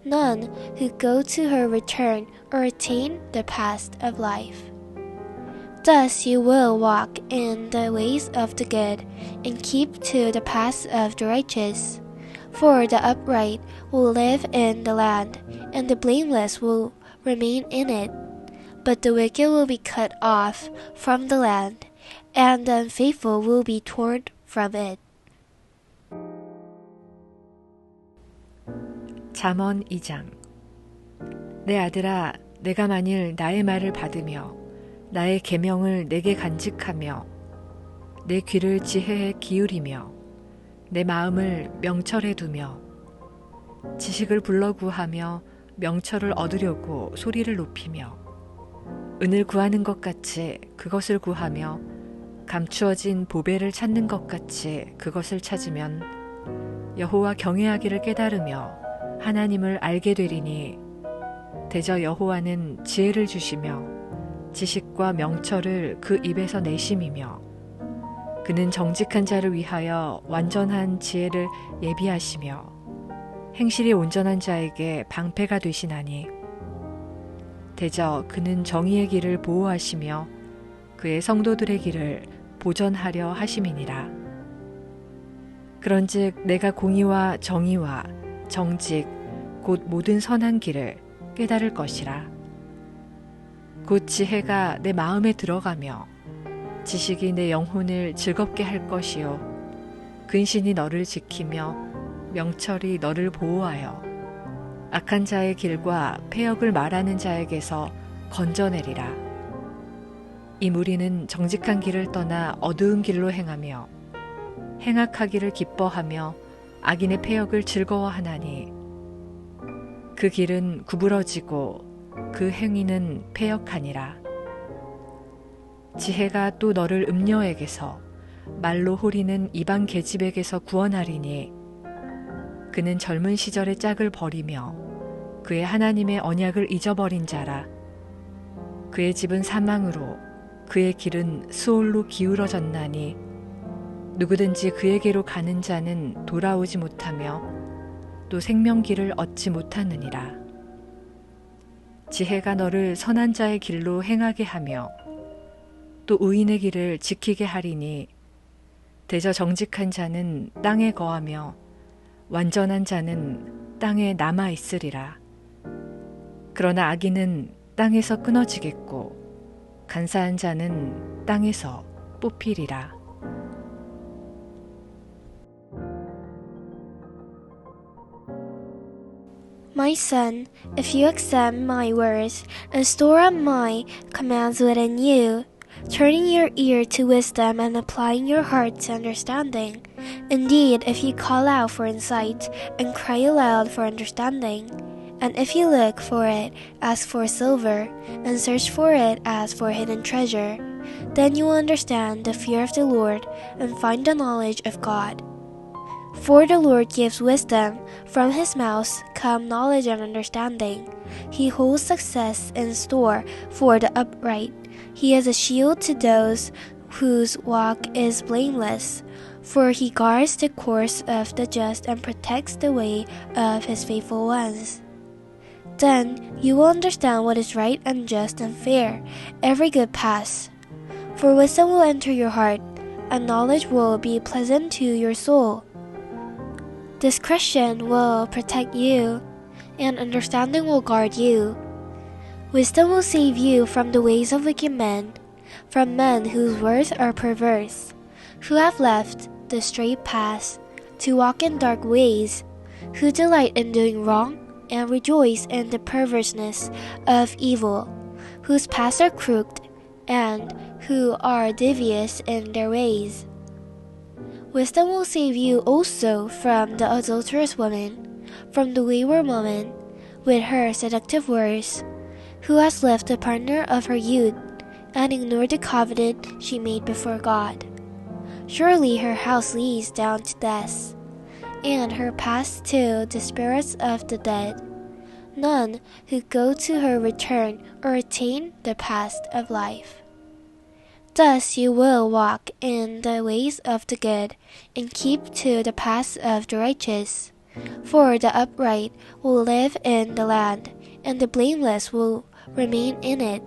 None who go to her return or attain the path of life. Thus you will walk in the ways of the good, and keep to the paths of the righteous. For the upright will live in the land, and the blameless will remain in it. But the wicked will be cut off from the land, and the unfaithful will be torn from it. 잠언 2장. 내 아들아, 내가 만일 나의 말을 받으며 나의 계명을 내게 간직하며 내 귀를 지혜에 기울이며 내 마음을 명철에 두며 지식을 불러 구하며 명철을 얻으려고 소리를 높이며 은을 구하는 것 같이 그것을 구하며 감추어진 보배를 찾는 것 같이 그것을 찾으면 여호와 경외하기를 깨달으며 하나님을 알게 되리니 대저 여호와는 지혜를 주시며 지식과 명철을 그 입에서 내심이며 그는 정직한 자를 위하여 완전한 지혜를 예비하시며 행실이 온전한 자에게 방패가 되시나니 대저 그는 정의의 길을 보호하시며 그의 성도들의 길을 보전하려 하심이니라. 그런즉 내가 공의와 정의와 정직 곧 모든 선한 길을 깨달을 것이라. 곧 지혜가 내 마음에 들어가며 지식이 내 영혼을 즐겁게 할 것이요 근신이 너를 지키며 명철이 너를 보호하여 악한 자의 길과 패역을 말하는 자에게서 건져내리라. 이 무리는 정직한 길을 떠나 어두운 길로 행하며 행악하기를 기뻐하며 악인의 패역을 즐거워하나니 그 길은 구부러지고 그 행위는 패역하니라. 지혜가 또 너를 음녀에게서 말로 호리는 이방 계집에게서 구원하리니 그는 젊은 시절의 짝을 버리며 그의 하나님의 언약을 잊어버린 자라. 그의 집은 사망으로 그의 길은 수올로 기울어졌나니 누구든지 그에게로 가는 자는 돌아오지 못하며 또 생명길을 얻지 못하느니라. 지혜가 너를 선한 자의 길로 행하게 하며 또 의인의 길을 지키게 하리니 대저 정직한 자는 땅에 거하며 완전한 자는 땅에 남아 있으리라. 그러나 악인은 땅에서 끊어지겠고 간사한 자는 땅에서 뽑히리라. My son, if you accept my words and store up my commands within you, turning your ear to wisdom and applying your heart to understanding, indeed, if you call out for insight and cry aloud for understanding, and if you look for it as for silver and search for it as for hidden treasure, then you will understand the fear of the Lord and find the knowledge of God. For the Lord gives wisdom, from his mouth come knowledge and understanding. He holds success in store for the upright. He is a shield to those whose walk is blameless, for he guards the course of the just and protects the way of his faithful ones. Then you will understand what is right and just and fair, every good path. For wisdom will enter your heart, and knowledge will be pleasant to your soul. Discretion will protect you, and understanding will guard you. Wisdom will save you from the ways of wicked men, from men whose words are perverse, who have left the straight path to walk in dark ways, who delight in doing wrong and rejoice in the perverseness of evil, whose paths are crooked and who are devious in their ways. Wisdom will save you also from the adulterous woman, from the wayward woman, with her seductive words, who has left the partner of her youth, and ignored the covenant she made before God. Surely her house leads down to death, and her paths to the spirits of the dead. None who go to her return or attain the path of life. Thus you will walk in the ways of the good, and keep to the paths of the righteous. For the upright will live in the land, and the blameless will remain in it.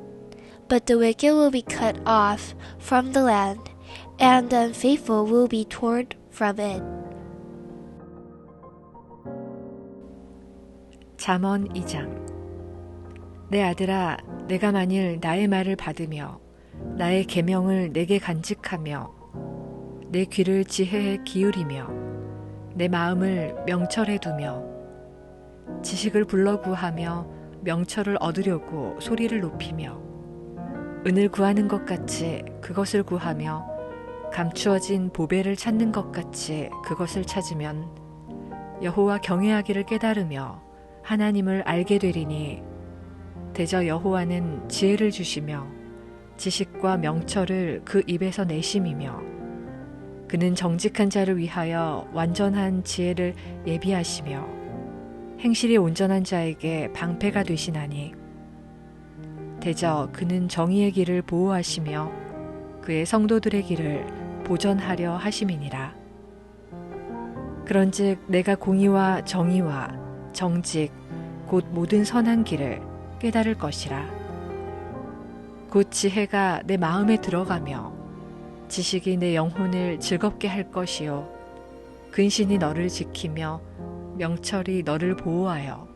But the wicked will be cut off from the land, and the unfaithful will be torn from it. 잠언 2장. 내 아들아, 내가 만일 나의 말을 받으며 나의 계명을 내게 간직하며 내 귀를 지혜에 기울이며 내 마음을 명철에 두며 지식을 불러 구하며 명철을 얻으려고 소리를 높이며 은을 구하는 것 같이 그것을 구하며 감추어진 보배를 찾는 것 같이 그것을 찾으면 여호와 경외하기를 깨달으며 하나님을 알게 되리니 대저 여호와는 지혜를 주시며 지식과 명철을 그 입에서 내심이며 그는 정직한 자를 위하여 완전한 지혜를 예비하시며 행실이 온전한 자에게 방패가 되시나니 대저 그는 정의의 길을 보호하시며 그의 성도들의 길을 보전하려 하심이니라. 그런즉 내가 공의와 정의와 정직 곧 모든 선한 길을 깨달을 것이라. 곧 지혜가 내 마음에 들어가며 지식이 내 영혼을 즐겁게 할 것이요 근신이 너를 지키며 명철이 너를 보호하여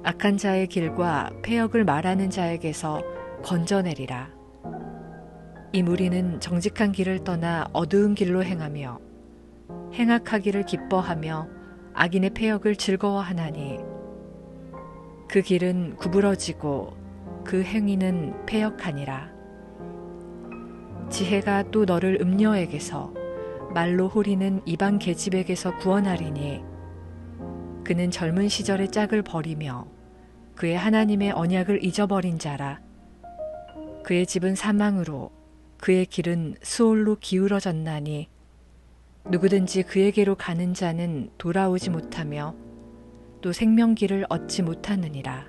악한 자의 길과 패역을 말하는 자에게서 건져내리라. 이 무리는 정직한 길을 떠나 어두운 길로 행하며 행악하기를 기뻐하며 악인의 패역을 즐거워하나니 그 길은 구부러지고 그 행위는 패역하니라. 지혜가 또 너를 음녀에게서 말로 호리는 이방 계집에게서 구원하리니 그는 젊은 시절의 짝을 버리며 그의 하나님의 언약을 잊어버린 자라. 그의 집은 사망으로 그의 길은 수올로 기울어졌나니 누구든지 그에게로 가는 자는 돌아오지 못하며 또 생명길을 얻지 못하느니라.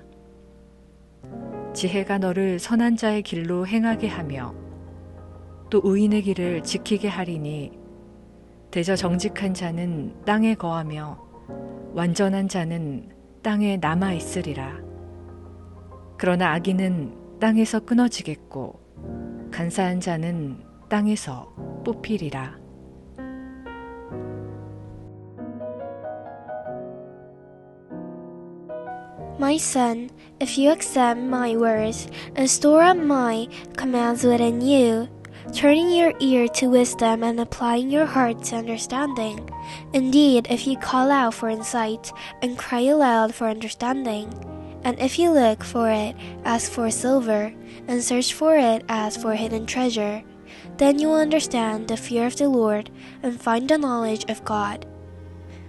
지혜가 너를 선한 자의 길로 행하게 하며 또 의인의 길을 지키게 하리니 대저 정직한 자는 땅에 거하며 완전한 자는 땅에 남아 있으리라. 그러나 악인은 땅에서 끊어지겠고 간사한 자는 땅에서 뽑히리라. My son, if you accept my words and store up my commands within you, turning your ear to wisdom and applying your heart to understanding, indeed, if you call out for insight and cry aloud for understanding, and if you look for it as for silver and search for it as for hidden treasure, then you will understand the fear of the Lord and find the knowledge of God.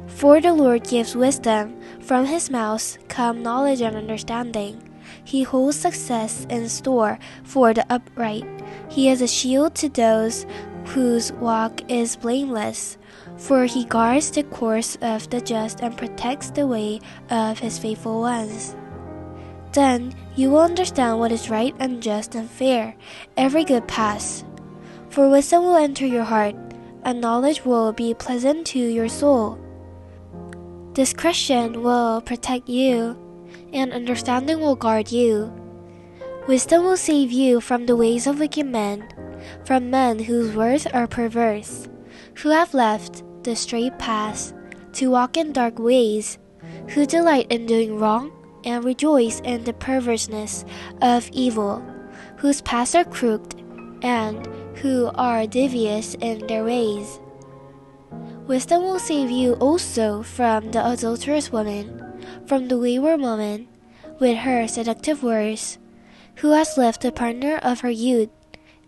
For the Lord gives wisdom, from his mouth come knowledge and understanding. He holds success in store for the upright. He is a shield to those whose walk is blameless, for he guards the course of the just and protects the way of his faithful ones. Then you will understand what is right and just and fair, every good path. For wisdom will enter your heart, and knowledge will be pleasant to your soul. Discretion will protect you, and understanding will guard you. Wisdom will save you from the ways of wicked men, from men whose words are perverse, who have left the straight path to walk in dark ways, who delight in doing wrong and rejoice in the perverseness of evil, whose paths are crooked and who are devious in their ways. Wisdom will save you also from the adulterous woman, from the wayward woman, with her seductive words, who has left the partner of her youth,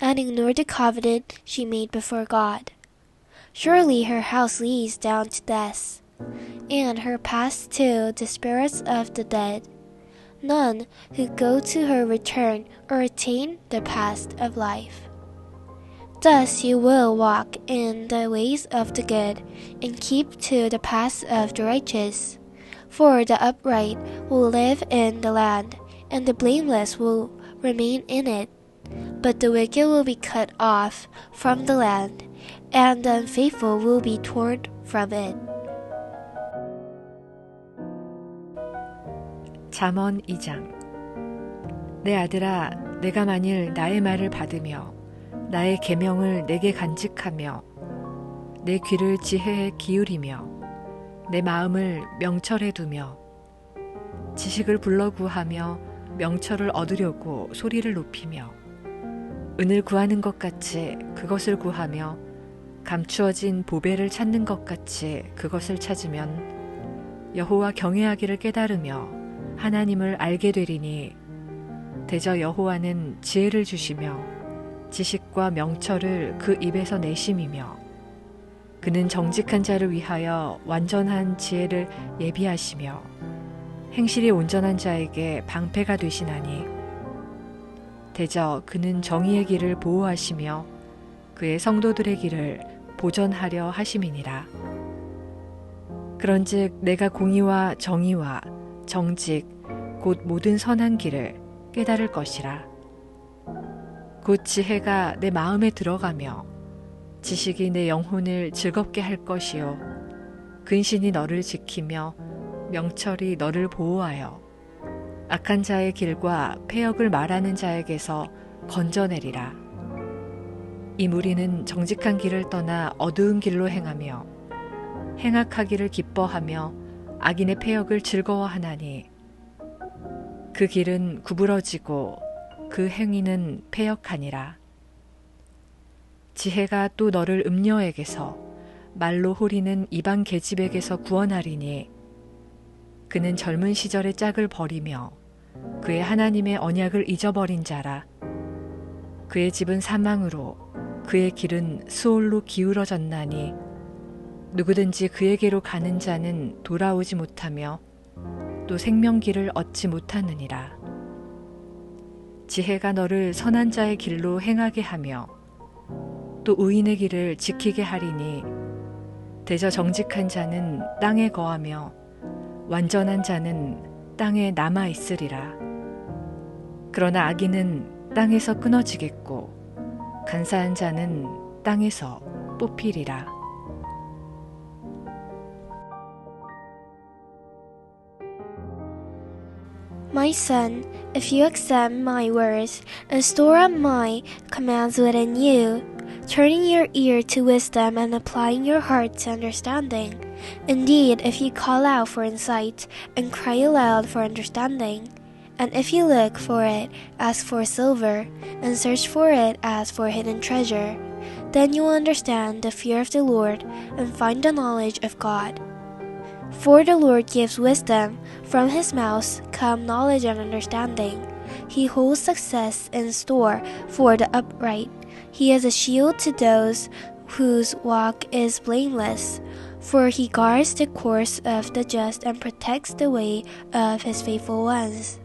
and ignored the covenant she made before God. Surely her house leads down to death, and her paths to the spirits of the dead. None who go to her return or attain the path of life. Thus you will walk in the ways of the good, and keep to the paths of the righteous. For the upright will live in the land, and the blameless will remain in it. But the wicked will be cut off from the land, and the unfaithful will be torn from it. 잠언 2장. 내 아들아, 내가 만일 나의 말을 받으며 나의 계명을 내게 간직하며 내 귀를 지혜에 기울이며 내 마음을 명철에 두며 지식을 불러 구하며 명철을 얻으려고 소리를 높이며 은을 구하는 것 같이 그것을 구하며 감추어진 보배를 찾는 것 같이 그것을 찾으면 여호와 경외하기를 깨달으며 하나님을 알게 되리니 대저 여호와는 지혜를 주시며 지식과 명철을 그 입에서 내심이며 그는 정직한 자를 위하여 완전한 지혜를 예비하시며 행실이 온전한 자에게 방패가 되시나니 대저 그는 정의의 길을 보호하시며 그의 성도들의 길을 보전하려 하심이니라. 그런즉 내가 공의와 정의와 정직 곧 모든 선한 길을 깨달을 것이라. 곧 지혜가 내 마음에 들어가며 지식이 내 영혼을 즐겁게 할 것이요 근신이 너를 지키며 명철이 너를 보호하여 악한 자의 길과 패역을 말하는 자에게서 건져내리라. 이 무리는 정직한 길을 떠나 어두운 길로 행하며 행악하기를 기뻐하며 악인의 패역을 즐거워하나니 그 길은 구부러지고 그 행위는 패역하니라. 지혜가 또 너를 음녀에게서 말로 호리는 이방 계집에게서 구원하리니 그는 젊은 시절의 짝을 버리며 그의 하나님의 언약을 잊어버린 자라. 그의 집은 사망으로 그의 길은 수올로 기울어졌나니 누구든지 그에게로 가는 자는 돌아오지 못하며 또 생명길을 얻지 못하느니라. 지혜가 너를 선한 자의 길로 행하게 하며 또 의인의 길을 지키게 하리니 대저 정직한 자는 땅에 거하며 완전한 자는 땅에 남아 있으리라. 그러나 악인은 땅에서 끊어지겠고 간사한 자는 땅에서 뽑히리라. My son, if you accept my words and store up my commands within you, turning your ear to wisdom and applying your heart to understanding, indeed, if you call out for insight and cry aloud for understanding, and if you look for it as for silver and search for it as for hidden treasure, then you will understand the fear of the Lord and find the knowledge of God. For the Lord gives wisdom, from his mouth come knowledge and understanding. He holds success in store for the upright. He is a shield to those whose walk is blameless, for he guards the course of the just and protects the way of his faithful ones.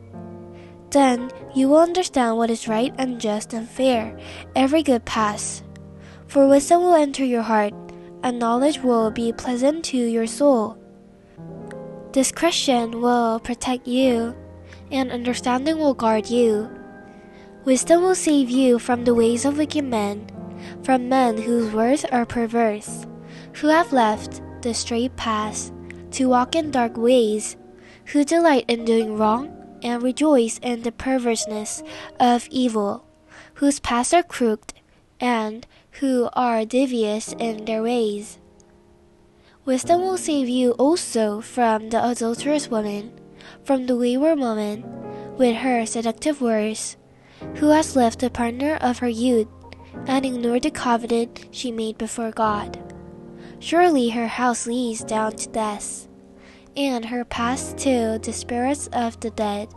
Then you will understand what is right and just and fair, every good path. For wisdom will enter your heart, and knowledge will be pleasant to your soul. Discretion will protect you, and understanding will guard you. Wisdom will save you from the ways of wicked men, from men whose words are perverse, who have left the straight path to walk in dark ways, who delight in doing wrong and rejoice in the perverseness of evil, whose paths are crooked, and who are devious in their ways. Wisdom will save you also from the adulterous woman, from the wayward woman, with her seductive words, who has left the partner of her youth, and ignored the covenant she made before God. Surely her house leads down to death, and her paths to the spirits of the dead.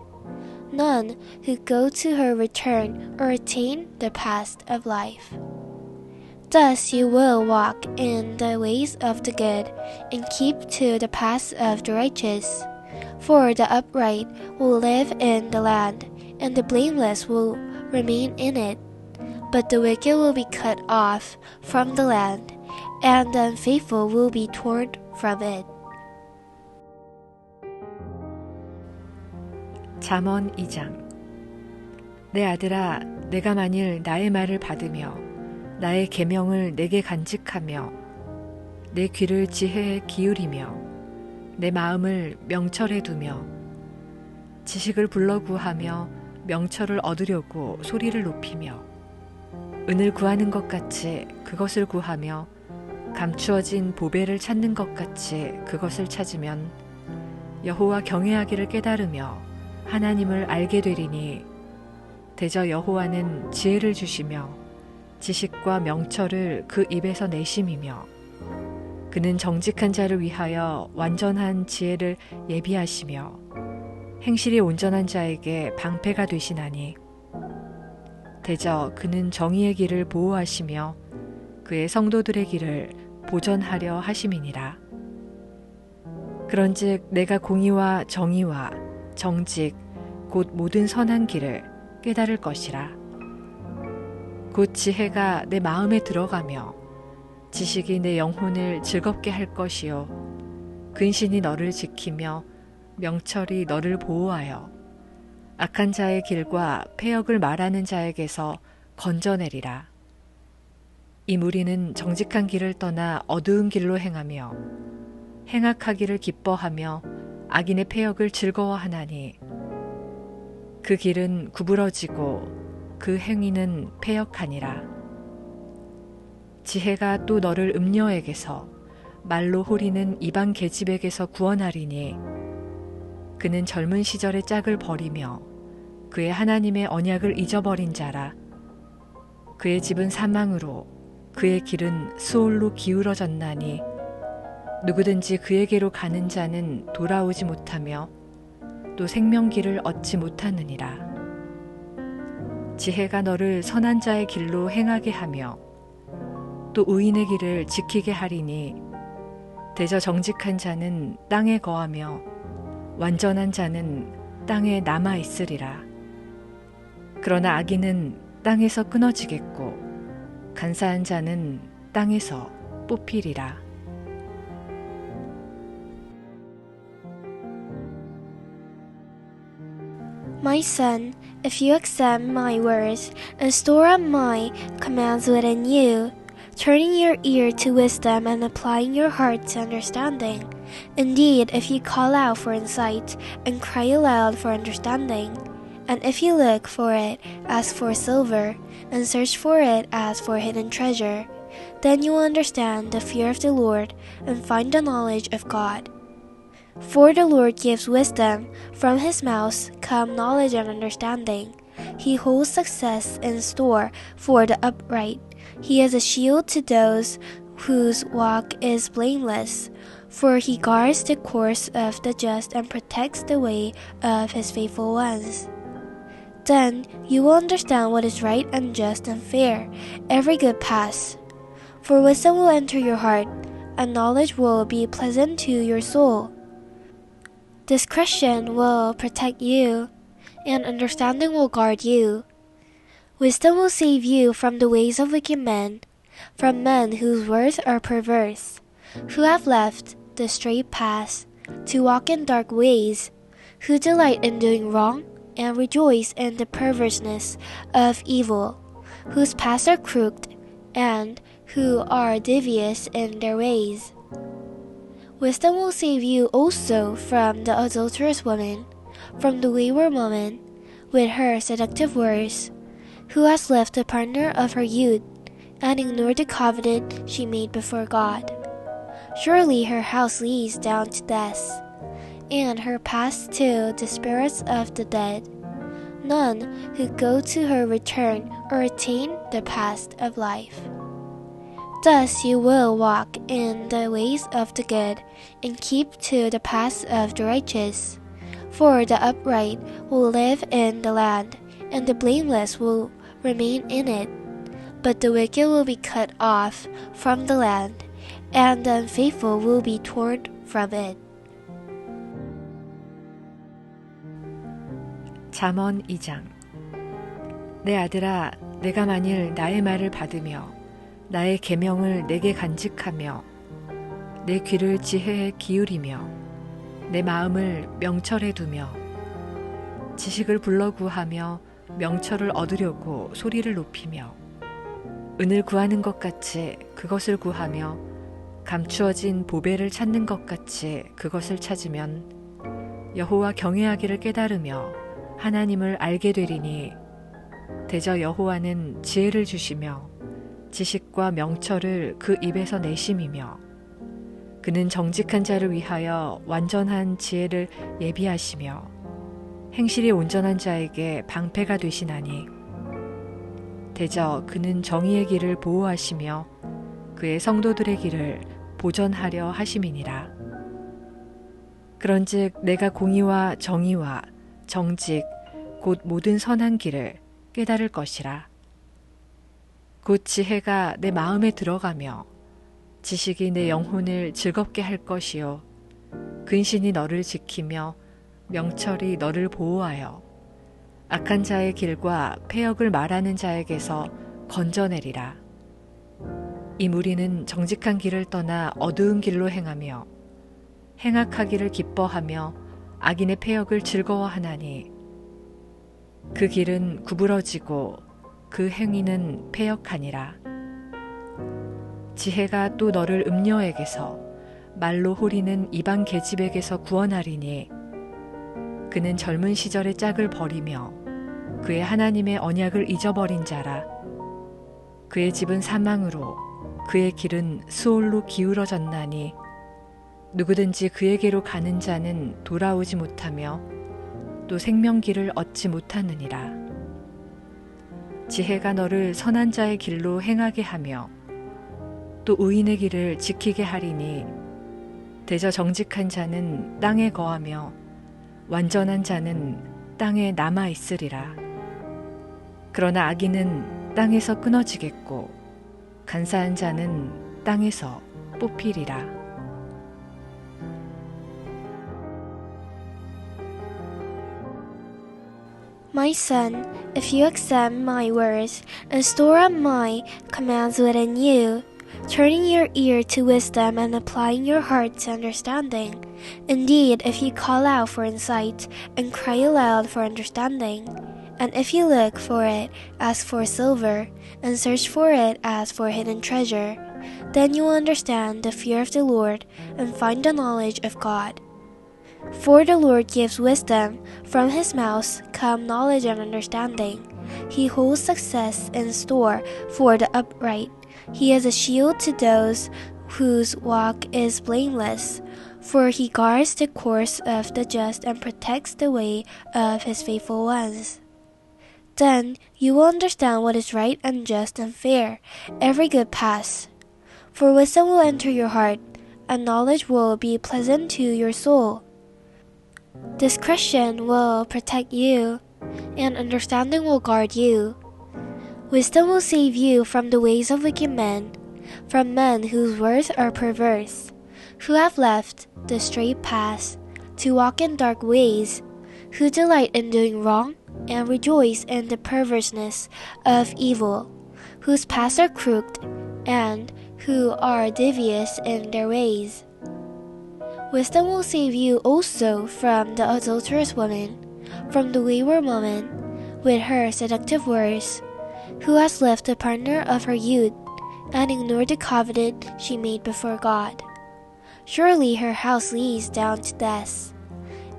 None who go to her return or attain the path of life. Thus you will walk in the ways of the good, and keep to the paths of the righteous. For the upright will live in the land, and the blameless will remain in it. But the wicked will be cut off from the land, and the unfaithful will be torn from it. 잠언 2장. 내 아들아, 내가 만일 나의 말을 받으며 나의 계명을 내게 간직하며 내 귀를 지혜에 기울이며 내 마음을 명철에 두며 지식을 불러 구하며 명철을 얻으려고 소리를 높이며 은을 구하는 것 같이 그것을 구하며 감추어진 보배를 찾는 것 같이 그것을 찾으면 여호와 경외하기를 깨달으며 하나님을 알게 되리니 대저 여호와는 지혜를 주시며 지식과 명철을 그 입에서 내심이며 그는 정직한 자를 위하여 완전한 지혜를 예비하시며 행실이 온전한 자에게 방패가 되시나니 대저 그는 정의의 길을 보호하시며 그의 성도들의 길을 보전하려 하심이니라. 그런즉 내가 공의와 정의와 정직 곧 모든 선한 길을 깨달을 것이라. 곧 지혜가 내 마음에 들어가며 지식이 내 영혼을 즐겁게 할 것이요 근신이 너를 지키며 명철이 너를 보호하여 악한 자의 길과 패역을 말하는 자에게서 건져내리라. 이 무리는 정직한 길을 떠나 어두운 길로 행하며 행악하기를 기뻐하며 악인의 패역을 즐거워하나니 그 길은 구부러지고 그 행위는 패역하니라. 지혜가 또 너를 음녀에게서 말로 호리는 이방 계집에게서 구원하리니 그는 젊은 시절의 짝을 버리며 그의 하나님의 언약을 잊어버린 자라. 그의 집은 사망으로 그의 길은 수올로 기울어졌나니 누구든지 그에게로 가는 자는 돌아오지 못하며 또 생명길을 얻지 못하느니라. 지혜가 너를 선한 자의 길로 행하게 하며 또 의인의 길을 지키게 하리니 대저 정직한 자는 땅에 거하며 완전한 자는 땅에 남아 있으리라. 그러나 악인은 땅에서 끊어지겠고 간사한 자는 땅에서 뽑히리라. My son, if you accept my words and store up my commands within you, turning your ear to wisdom and applying your heart to understanding, indeed, if you call out for insight and cry aloud for understanding, and if you look for it as for silver and search for it as for hidden treasure, then you will understand the fear of the Lord and find the knowledge of God. For the Lord gives wisdom, from his mouth come knowledge and understanding. He holds success in store for the upright. He is a shield to those whose walk is blameless, for he guards the course of the just and protects the way of his faithful ones. Then you will understand what is right and just and fair, every good path. For wisdom will enter your heart, and knowledge will be pleasant to your soul. Discretion will protect you, and understanding will guard you. Wisdom will save you from the ways of wicked men, from men whose words are perverse, who have left the straight path to walk in dark ways, who delight in doing wrong and rejoice in the perverseness of evil, whose paths are crooked and who are devious in their ways. Wisdom will save you also from the adulterous woman, from the wayward woman, with her seductive words, who has left the partner of her youth, and ignored the covenant she made before God. Surely her house leads down to death, and her paths to the spirits of the dead. None who go to her return or attain the path of life. Thus you will walk in the ways of the good, and keep to the paths of the righteous. For the upright will live in the land, and the blameless will remain in it. But the wicked will be cut off from the land, and the unfaithful will be torn from it. 잠언 2장. 내 아들아, 내가 만일 나의 말을 받으며 나의 계명을 내게 간직하며 내 귀를 지혜에 기울이며 내 마음을 명철에 두며 지식을 불러 구하며 명철을 얻으려고 소리를 높이며 은을 구하는 것 같이 그것을 구하며 감추어진 보배를 찾는 것 같이 그것을 찾으면 여호와 경외하기를 깨달으며 하나님을 알게 되리니 대저 여호와는 지혜를 주시며 지식과 명철을 그 입에서 내심이며 그는 정직한 자를 위하여 완전한 지혜를 예비하시며 행실이 온전한 자에게 방패가 되시나니 대저 그는 정의의 길을 보호하시며 그의 성도들의 길을 보전하려 하심이니라. 그런즉 내가 공의와 정의와 정직 곧 모든 선한 길을 깨달을 것이라. 곧 지혜가 내 마음에 들어가며 지식이 내 영혼을 즐겁게 할 것이요 근신이 너를 지키며 명철이 너를 보호하여 악한 자의 길과 패역을 말하는 자에게서 건져내리라. 이 무리는 정직한 길을 떠나 어두운 길로 행하며 행악하기를 기뻐하며 악인의 패역을 즐거워하나니 그 길은 구부러지고 그 행위는 패역하니라. 지혜가 또 너를 음녀에게서 말로 호리는 이방 계집에게서 구원하리니 그는 젊은 시절의 짝을 버리며 그의 하나님의 언약을 잊어버린 자라. 그의 집은 사망으로 그의 길은 수올로 기울어졌나니 누구든지 그에게로 가는 자는 돌아오지 못하며 또 생명길을 얻지 못하느니라. 지혜가 너를 선한 자의 길로 행하게 하며 또 의인의 길을 지키게 하리니 대저 정직한 자는 땅에 거하며 완전한 자는 땅에 남아 있으리라. 그러나 악인은 땅에서 끊어지겠고 간사한 자는 땅에서 뽑히리라. My son, if you accept my words and store up my commands within you, turning your ear to wisdom and applying your heart to understanding, Indeed, if you call out for insight and cry aloud for understanding, and if you look for it as for silver and search for it as for hidden treasure, then you will understand the fear of the Lord and find the knowledge of God. For the Lord gives wisdom, from his mouth come knowledge and understanding. He holds success in store for the upright. He is a shield to those whose walk is blameless, for he guards the course of the just and protects the way of his faithful ones. Then you will understand what is right and just and fair, every good path. For wisdom will enter your heart, and knowledge will be pleasant to your soul. Discretion will protect you, and understanding will guard you. Wisdom will save you from the ways of wicked men, from men whose words are perverse, who have left the straight path to walk in dark ways, who delight in doing wrong and rejoice in the perverseness of evil, whose paths are crooked and who are devious in their ways. Wisdom will save you also from the adulterous woman, from the wayward woman, with her seductive words, who has left the partner of her youth, and ignored the covenant she made before God. Surely her house leads down to death,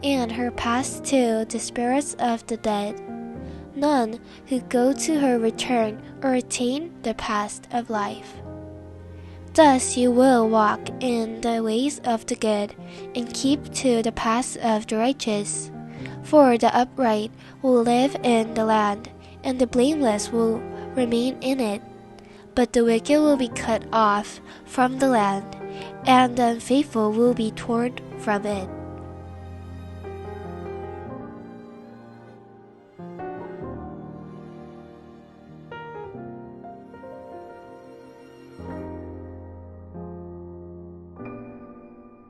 and her paths to the spirits of the dead. None who go to her return or attain the path of life. Thus you will walk in the ways of the good, and keep to the paths of the righteous. For the upright will live in the land, and the blameless will remain in it. But the wicked will be cut off from the land, and the unfaithful will be torn from it.